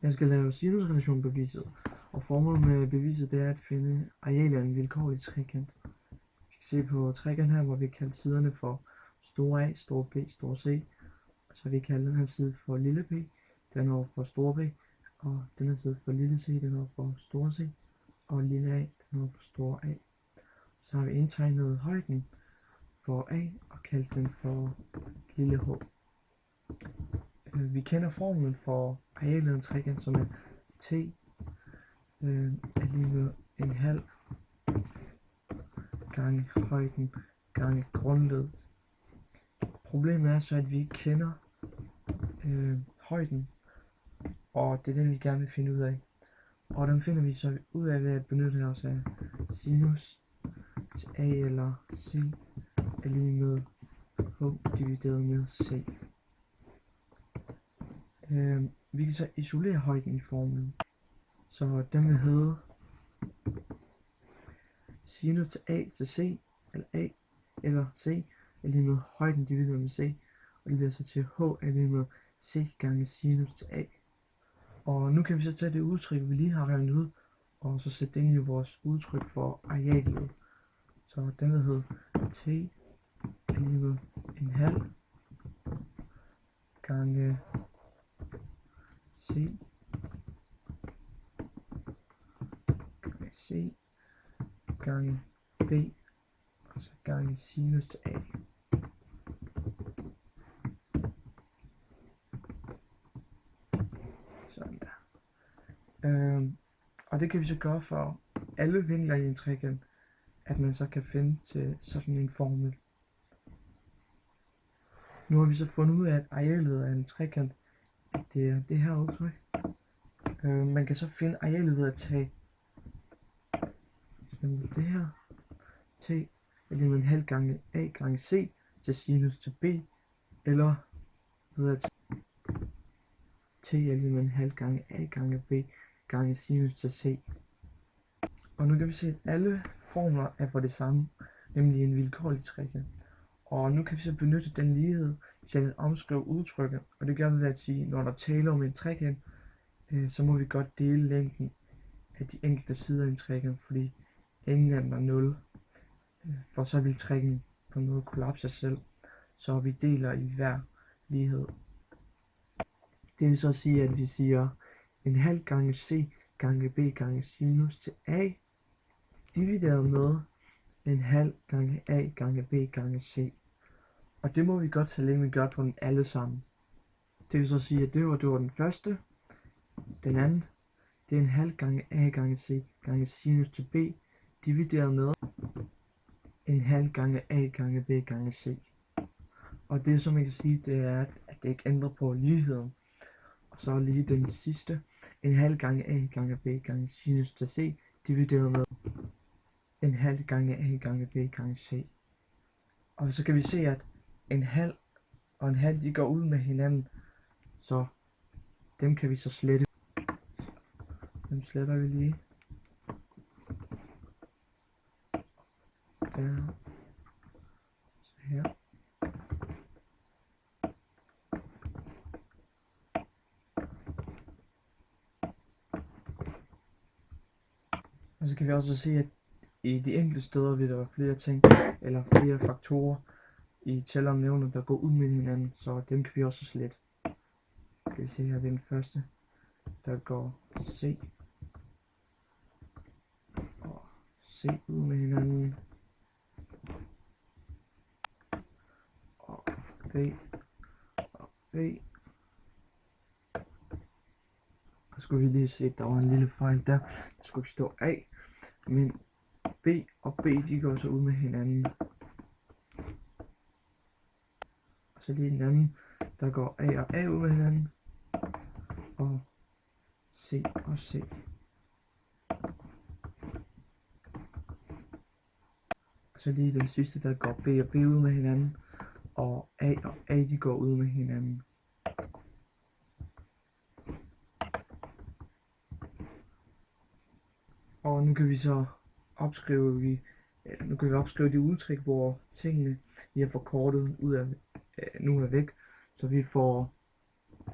Jeg skal lave sinusrelationbeviset, og formålet med beviset det er at finde arealet af en vilkårlig trekant. Vi kan se på trekanten her, hvor vi kalder siderne for store A, store B, store C. Og så har vi kaldt den her side for lille p, den over for store B, og den her side for lille c, den over for store C, og lille a, den over for store A. Så har vi indtegnet højden for A og kaldt den for lille h. Vi kender formlen for arealet af en trekant, som er t er lige med en halv gange højden gange grundled. Problemet er så, at vi ikke kender højden, og det er den, vi gerne vil finde ud af. Og den finder vi så ud af ved at benytte os af sinus til A eller C er lige med H divideret med C. Vi kan så isolere højden i formlen. Så den vil hedde sinus til A til C, eller A eller C er lige med højden divideret med C, og det bliver så til H er lige med C gange sinus til A. Og nu kan vi så tage det udtryk, vi lige har regnet ud, og så sætte det ind i vores udtryk for arealet. Så den vil hedde T er lige med en halv gange C gange B, og så gange sinus til A. Sådan der. Og det kan vi så gøre for alle vinkler i en trekant, at man så kan finde til sådan en formel. Nu har vi så fundet ud af, at arealet af en trekant, at det er det her udtryk. Man kan så finde arealet ved at tage det her t er lige med en halv gange a gange c til sinus til b, eller ved at t er lige med en halv gange a gange b gange sinus til c. Og nu kan vi se, at alle formler er for det samme, nemlig en vilkårlig trekant. Og nu kan vi så benytte den lighed til at omskrive udtrykket, og det gør vi ved at sige, når der taler om en trekant, så må vi godt dele længden af de enkelte sider af en trekant, fordi ingen af dem er 0, for så vil trekanten på noget kollapse sig selv, så vi deler i hver lighed. Det vil så sige, at vi siger en halv gange c gange b gange sinus til a divideret med en halv gange a gange b gange c. Og det må vi godt, så længe vi gør på dem alle sammen. Det vil så sige, at det var den første. Den anden, det er en halv gange a gange c gange sinus til b divideret med en halv gange a gange b gange c. Og det som man kan sige, det er, at det ikke ændrer på ligheden. Og så lige den sidste, en halv gange a gange b gange sinus til c divideret med en halv gange a gange b gange c. Og så kan vi se, at en halv og en halv, de går ud med hinanden, så dem kan vi så slette. Dem sletter vi lige. Der. Så her. Og så kan vi også se, at i de enkelte steder vil der være flere ting, eller flere faktorer i tæller og nævner, der går ud med hinanden, så dem kan vi også slette. Skal vi se her, det er den første, der går C og C ud med hinanden, og B og B. Og skulle vi lige se, at der var en lille fejl der. Der skulle ikke stå A, men B og B, de går så ud med hinanden. Og så lige den anden, der går A og A ud med hinanden, og C og C. Og så lige den sidste, der går B og B ud med hinanden, og A, de går ud med hinanden. Og nu kan vi så opskrive, de udtryk, hvor tingene vi har forkortet ud af nu er væk, så vi får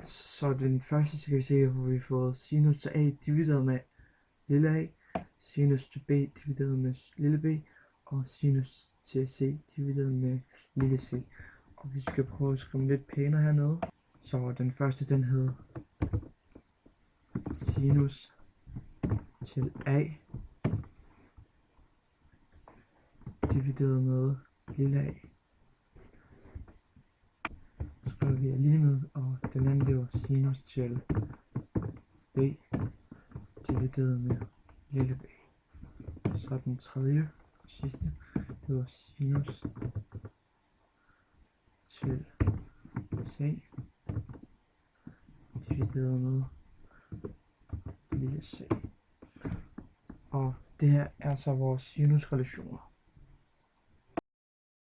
Så den første, så kan vi se, hvor vi får sinus til a divideret med lille a, sinus til b divideret med lille b, og sinus til c divideret med lille c. Og vi skal prøve at skrive lidt pænere hernede. Så den første, den hedder sinus til a divideret med lille a. Så skriver vi lige med, og den anden, det var sinus til b divideret med lille b. Så den tredje og sidste, det var sinus til c divideret med lille c. Og det her er så vores sinusrelationer.